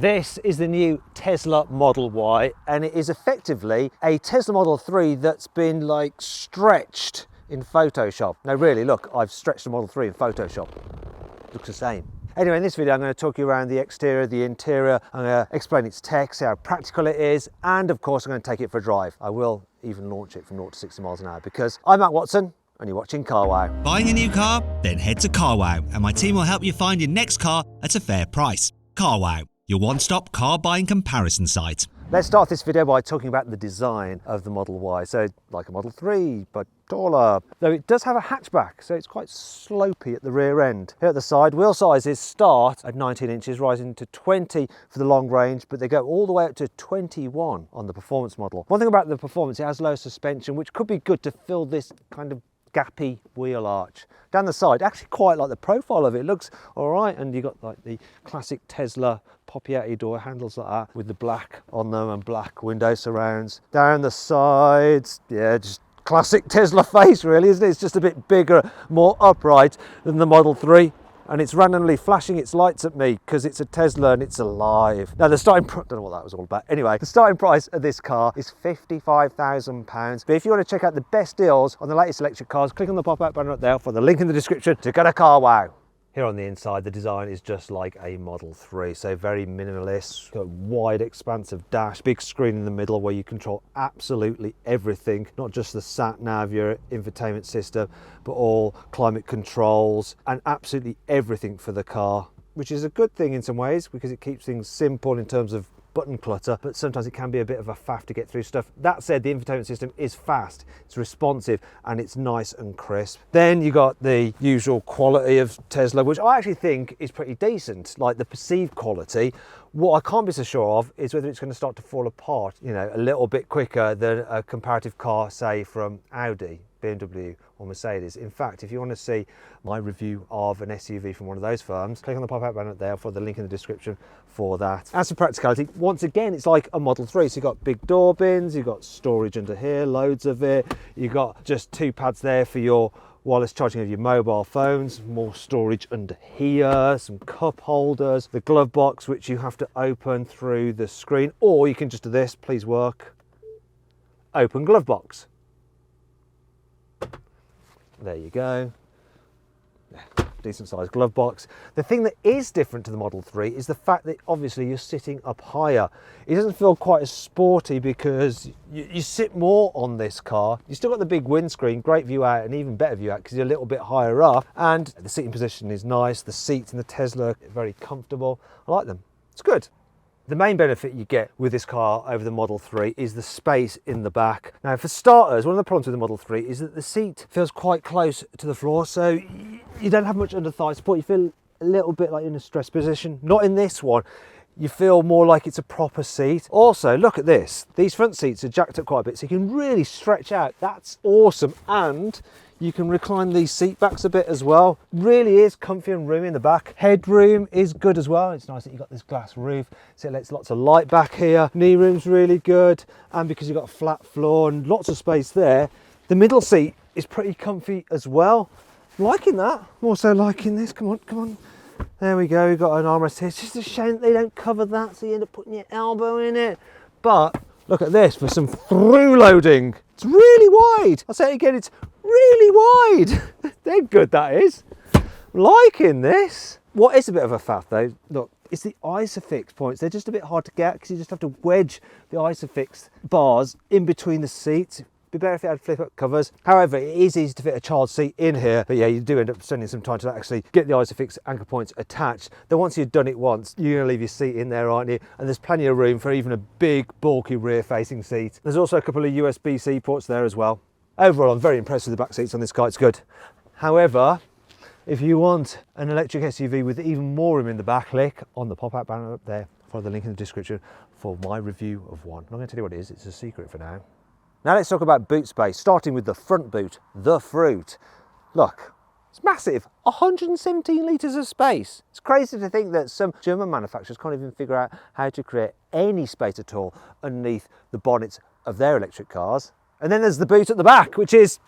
This is the new Tesla Model Y, and it is effectively a Tesla Model 3 that's been like stretched in Photoshop. No, really, look, I've stretched the Model 3 in Photoshop. Looks the same. Anyway, in this video, I'm going to talk you around the exterior, the interior. I'm going to explain its tech, see how practical it is, and of course, I'm going to take it for a drive. I will even launch it from 0 to 60 miles an hour because I'm Matt Watson, and you're watching CarWow. Buying a new car? Then head to CarWow, and my team will help you find your next car at a fair price. CarWow, your one-stop car buying comparison site. Let's start this video by talking about the design of the Model Y. So, like a Model 3, but taller. Though it does have a hatchback, so it's quite slopey at the rear end. Here at the side, wheel sizes start at 19 inches, rising to 20 for the long range, but they go all the way up to 21 on the performance model. One thing about the performance, it has low suspension, which could be good to fill this kind of gappy wheel arch. Down the side, actually quite like the profile of it. It looks all right, and you got like the classic Tesla poppy out your door handles like that with the black on them and black window surrounds. Down the sides, yeah, just classic Tesla face really, isn't it? It's just a bit bigger, more upright than the Model 3. And it's randomly flashing its lights at me because it's a Tesla and it's alive. Now the starting price, don't know what that was all about. Anyway, the starting price of this car is £55,000. But if you want to check out the best deals on the latest electric cars, click on the pop-up banner up there for the link in the description to go to CarWow. Here on the inside, the design is just like a Model 3, so very minimalist, got a wide expansive dash, big screen in the middle where you control absolutely everything, not just the sat nav, your infotainment system, but all climate controls and absolutely everything for the car, which is a good thing in some ways because it keeps things simple in terms of button clutter, but sometimes it can be a bit of a faff to get through stuff. That said, the infotainment system is fast, it's responsive, and it's nice and crisp. Then you got the usual quality of Tesla, which I actually think is pretty decent, like the perceived quality. What I can't be so sure of is whether it's going to start to fall apart, you know, a little bit quicker than a comparative car, say, from Audi, BMW or Mercedes. In fact, if you want to see my review of an SUV from one of those firms, click on the pop-up banner there for the link in the description for that. As for practicality, once again, it's like a Model 3. So you've got big door bins, you've got storage under here, loads of it. You've got just 2 pads there for your wireless charging of your mobile phones, more storage under here, some cup holders, the glove box, which you have to open through the screen, or you can just do this, please work, open glove box. There you go. Decent sized glove box. The thing that is different to the Model 3 is the fact that obviously you're sitting up higher. It doesn't feel quite as sporty because you sit more on this car. You still got the big windscreen, great view out, and even better view out because you're a little bit higher up. And the seating position is nice. The seats in the Tesla are very comfortable. I like them. It's good. The main benefit you get with this car over the Model 3 is the space in the back. Now, for starters, one of the problems with the Model 3 is that the seat feels quite close to the floor, so you don't have much under thigh support. You feel a little bit like in a stress position. Not in this one. You feel more like it's a proper seat. Also, look at this. These front seats are jacked up quite a bit, so you can really stretch out. That's awesome. And you can recline these seat backs a bit as well. Really is comfy and roomy in the back. Headroom is good as well. It's nice that you've got this glass roof, so it lets lots of light back here. Knee room's really good. And because you've got a flat floor and lots of space there, the middle seat is pretty comfy as well. I'm liking that. I'm also liking this. Come on, come on. There we go, we've got an armrest here. It's just a shame that they don't cover that, so you end up putting your elbow in it. But look at this for some through loading. It's really wide. I'll say it again, it's really wide. They're good, that is. I'm liking this. What is a bit of a faff though, look, it's the ISOFIX points. They're just a bit hard to get because you just have to wedge the ISOFIX bars in between the seats. Be better if it had flip-up covers. However, it is easy to fit a child seat in here, but yeah, you do end up spending some time to actually get the ISOFIX anchor points attached. Then once you've done it once, you're gonna leave your seat in there, aren't you? And there's plenty of room for even a big, bulky rear-facing seat. There's also a couple of USB-C ports there as well. Overall, I'm very impressed with the back seats on this car, it's good. However, if you want an electric SUV with even more room in the back, click on the pop-up banner up there, follow the link in the description for my review of one. I'm not gonna tell you what it is, it's a secret for now. Now let's talk about boot space, starting with the front boot, the fruit. Look, it's massive, 117 litres of space. It's crazy to think that some German manufacturers can't even figure out how to create any space at all underneath the bonnets of their electric cars. And then there's the boot at the back, which is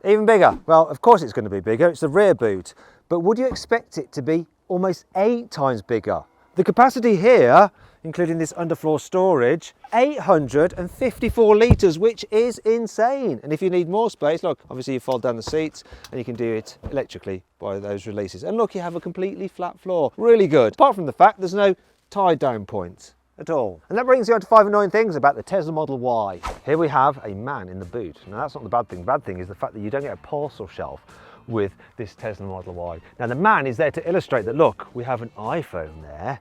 even bigger. Well, of course it's going to be bigger, it's the rear boot. But would you expect it to be almost 8 times bigger? The capacity here, including this underfloor storage, 854 litres, which is insane. And if you need more space, look, obviously you fold down the seats and you can do it electrically by those releases. And look, you have a completely flat floor. Really good. Apart from the fact there's no tie down points at all. And that brings you on to 5 annoying things about the Tesla Model Y. Here we have a man in the boot. Now that's not the bad thing. The bad thing is the fact that you don't get a parcel shelf with this Tesla Model Y. Now the man is there to illustrate that, look, we have an iPhone there.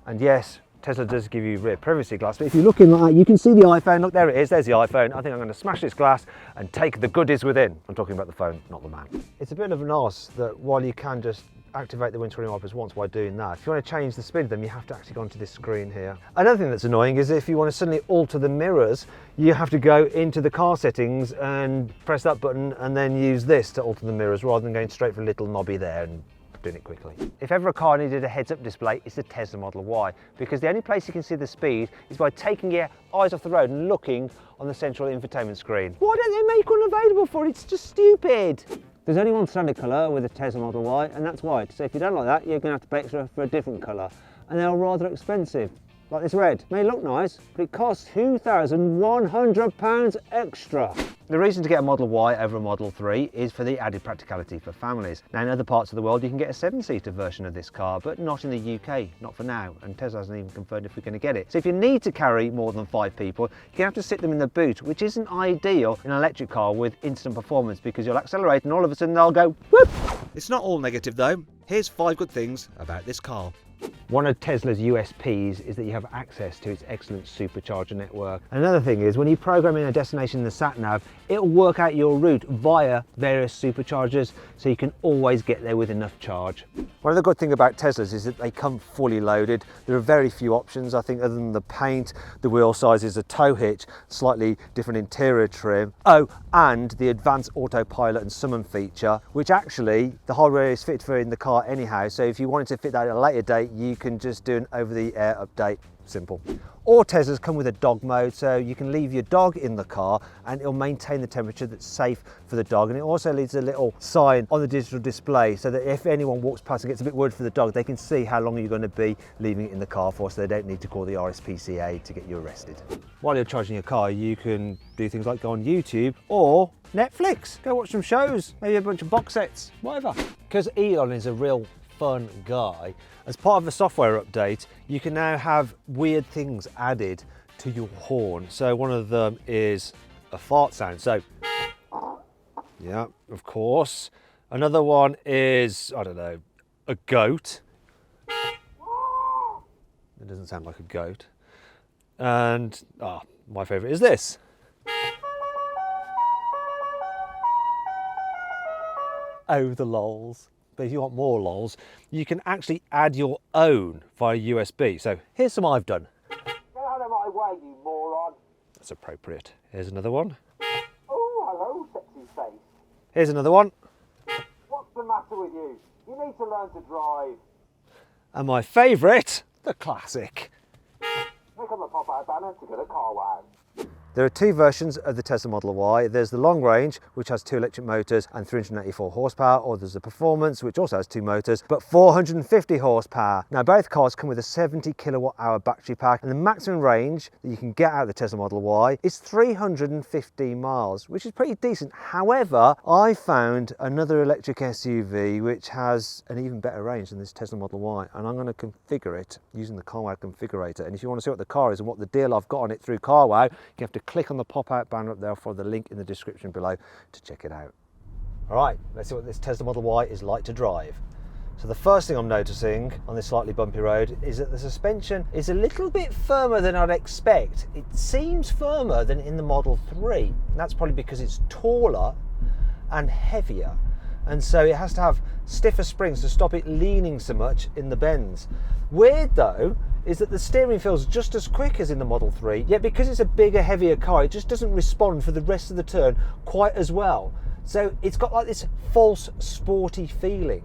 And yes, Tesla does give you rear privacy glass, but if you look in like that, you can see the iPhone. Look, there it is, there's the iPhone. I think I'm going to smash this glass and take the goodies within. I'm talking about the phone, not the man. It's a bit of an arse that while you can just activate the windscreen wipers once by doing that, if you want to change the speed of them, you have to actually go onto this screen here. Another thing that's annoying is if you want to suddenly alter the mirrors, you have to go into the car settings and press that button and then use this to alter the mirrors rather than going straight for a little knobby there and doing it quickly. If ever a car needed a heads-up display, it's the Tesla Model Y, because the only place you can see the speed is by taking your eyes off the road and looking on the central infotainment screen. Why don't they make one available for it? It's just stupid. There's only one standard colour with a Tesla Model Y, and that's white. So if you don't like that, you're going to have to pay extra for a different colour. And they're rather expensive. Like this red. May look nice, but it costs £2,100 extra. The reason to get a Model Y over a Model 3 is for the added practicality for families. Now in other parts of the world you can get a 7-seater version of this car, but not in the UK, not for now, and Tesla hasn't even confirmed if we're going to get it. So if you need to carry more than 5 people, you have to sit them in the boot, which isn't ideal in an electric car with instant performance, because you'll accelerate and all of a sudden they'll go whoop. It's not all negative though. Here's 5 good things about this car. One of Tesla's USPs is that you have access to its excellent supercharger network. Another thing is when you program in a destination in the sat-nav, it'll work out your route via various superchargers, so you can always get there with enough charge. One of the good things about Teslas is that they come fully loaded. There are very few options, I think, other than the paint, the wheel sizes, a tow hitch, slightly different interior trim. Oh, and the advanced autopilot and summon feature, which actually the hardware is fit for in the car anyhow, so if you wanted to fit that at a later date, you can just do an over-the-air update. Simple. All Teslas come with a dog mode, so you can leave your dog in the car and it'll maintain the temperature that's safe for the dog. And it also leaves a little sign on the digital display so that if anyone walks past and gets a bit worried for the dog, they can see how long you're going to be leaving it in the car for, so they don't need to call the RSPCA to get you arrested. While you're charging your car, you can do things like go on YouTube or Netflix, go watch some shows, maybe a bunch of box sets, whatever. Because Elon is a real fun guy, as part of a software update, you can now have weird things added to your horn. So one of them is a fart sound. So, yeah, of course. Another one is, I don't know, a goat. It doesn't sound like a goat. And, my favourite is this. Oh, the lols. But if you want more lols, you can actually add your own via USB. So here's some I've done. Get out of my way, you moron. That's appropriate. Here's another one. Oh, hello, sexy face. Here's another one. What's the matter with you? You need to learn to drive. And my favourite, the classic. Click on the pop-out banner to get a carwow. There are 2 versions of the Tesla Model Y. There's the long range, which has 2 electric motors and 384 horsepower, or there's the performance, which also has 2 motors, but 450 horsepower. Now, both cars come with a 70 kilowatt hour battery pack, and the maximum range that you can get out of the Tesla Model Y is 315 miles, which is pretty decent. However, I found another electric SUV which has an even better range than this Tesla Model Y, and I'm going to configure it using the CarWow configurator. And if you want to see what the car is and what the deal I've got on it through CarWow, you have to click on the pop-out banner up there for the link in the description below to check it out. All right, let's see what this Tesla Model Y is like to drive. So the first thing I'm noticing on this slightly bumpy road is that the suspension is a little bit firmer than I'd expect. It seems firmer than in the Model 3. And that's probably because it's taller and heavier. And so it has to have stiffer springs to stop it leaning so much in the bends. Weird though, is that the steering feels just as quick as in the Model 3, yet because it's a bigger, heavier car, it just doesn't respond for the rest of the turn quite as well. So it's got like this false sporty feeling.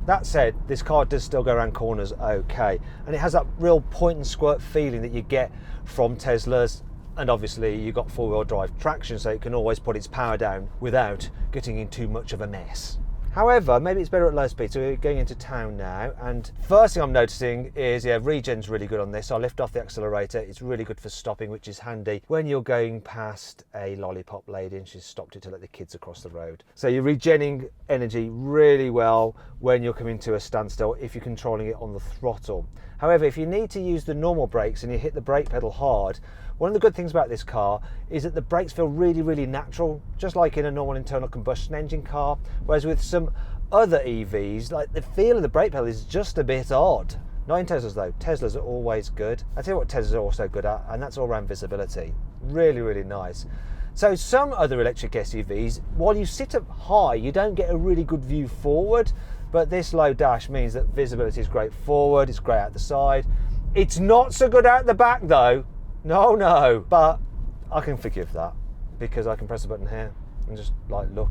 That said, this car does still go around corners okay, and it has that real point and squirt feeling that you get from Teslas. And obviously you've got 4-wheel drive traction, so it can always put its power down without getting in too much of a mess. However, maybe it's better at low speed, so we're going into town now, and first thing I'm noticing is, yeah, regen's really good on this. So I lift off the accelerator, it's really good for stopping, which is handy when you're going past a lollipop lady and she's stopped it to let the kids across the road. So you're regenning energy really well when you're coming to a standstill if you're controlling it on the throttle. However, if you need to use the normal brakes and you hit the brake pedal hard, one of the good things about this car is that the brakes feel really, really natural, just like in a normal internal combustion engine car, whereas with some other EVs, like the feel of the brake pedal is just a bit odd. Not in Teslas though. Teslas are always good. I tell you what Teslas are also good at, and that's all around visibility. Really, really nice. So some other electric SUVs, while you sit up high, you don't get a really good view forward, but this low dash means that visibility is great forward, it's great out the side. It's not so good out the back though. No, but I can forgive that because I can press a button here and just like look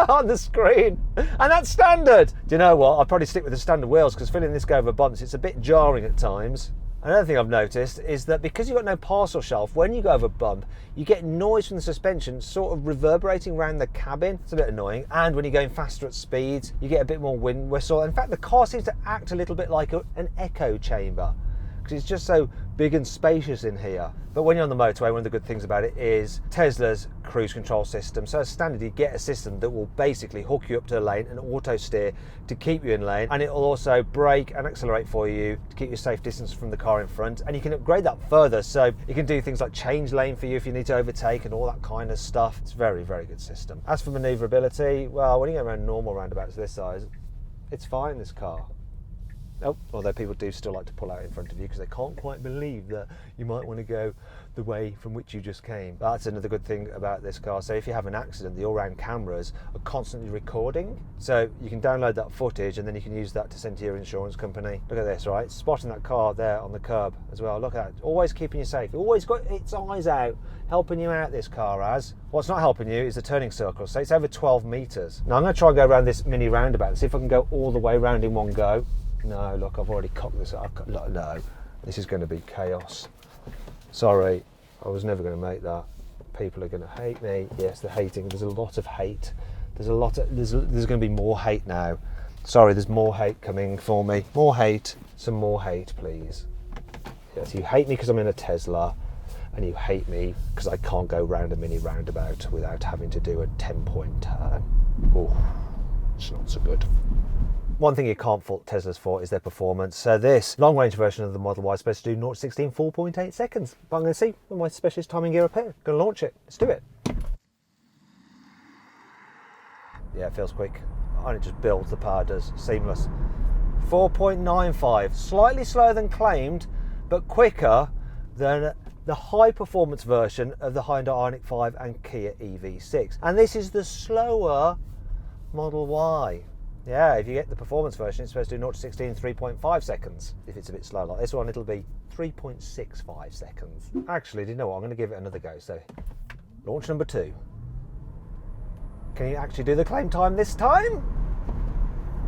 on the screen, and that's standard. Do you know what? I'd probably stick with the standard wheels because filling this go over bumps, it's a bit jarring at times. Another thing I've noticed is that because you've got no parcel shelf, when you go over a bump, you get noise from the suspension sort of reverberating around the cabin. It's a bit annoying. And when you're going faster at speeds, you get a bit more wind whistle. In fact, the car seems to act a little bit like an echo chamber, because it's just so big and spacious in here. But when you're on the motorway, one of the good things about it is Tesla's cruise control system. So as standard, you get a system that will basically hook you up to the lane and auto steer to keep you in lane, and it will also brake and accelerate for you to keep you a safe distance from the car in front. And you can upgrade that further, so you can do things like change lane for you if you need to overtake and all that kind of stuff. It's a very, very good system. As for manoeuvrability, well, when you go around normal roundabouts this size, it's fine, this car. Oh, although people do still like to pull out in front of you because they can't quite believe that you might want to go the way from which you just came. That's another good thing about this car. So if you have an accident, the all-round cameras are constantly recording. So you can download that footage and then you can use that to send to your insurance company. Look at this, right? Spotting that car there on the curb as well. Look at that. Always keeping you safe. Always got its eyes out, helping you out, this car has. What's not helping you is the turning circle. So it's over 12 meters. Now I'm going to try and go around this mini roundabout and see if I can go all the way around in one go. No, look, I've already cocked this up. No, this is going to be chaos. Sorry, I was never going to make that. People are going to hate me. Yes, they're hating. There's a lot of hate. There's going to be more hate now. Sorry, there's more hate coming for me. More hate. Some more hate, please. Yes, you hate me because I'm in a Tesla, and you hate me because I can't go round a mini roundabout without having to do a 10-point turn. Oh, it's not so good. One thing you can't fault Teslas for is their performance. So this long-range version of the Model Y is supposed to do 0 to 60 in 4.8 seconds. But I'm going to see with my specialist timing gear up here. Going to launch it. Let's do it. Yeah, it feels quick. And it just builds, the power does. Seamless. 4.95. Slightly slower than claimed, but quicker than the high-performance version of the Hyundai Ioniq 5 and Kia EV6. And this is the slower Model Y. Yeah, if you get the performance version, it's supposed to do 0 to 60 in 3.5 seconds. If it's a bit slow like this one, it'll be 3.65 seconds. Actually, do you know what? I'm going to give it another go. So, launch number 2. Can you actually do the claim time this time?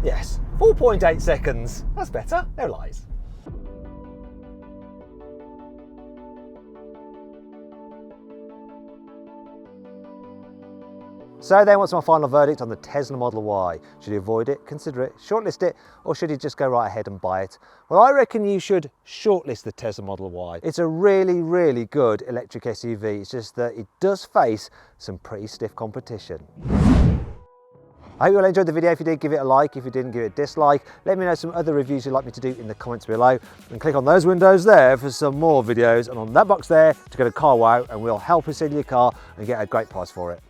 Yes, 4.8 seconds. That's better. No lies. So then, what's my final verdict on the Tesla Model Y? Should you avoid it, consider it, shortlist it, or should you just go right ahead and buy it? Well, I reckon you should shortlist the Tesla Model Y. It's a really, really good electric SUV. It's just that it does face some pretty stiff competition. I hope you all enjoyed the video. If you did, give it a like. If you didn't, give it a dislike. Let me know some other reviews you'd like me to do in the comments below. And click on those windows there for some more videos. And on that box there to go to CarWow, and we'll help you sell your car and get a great price for it.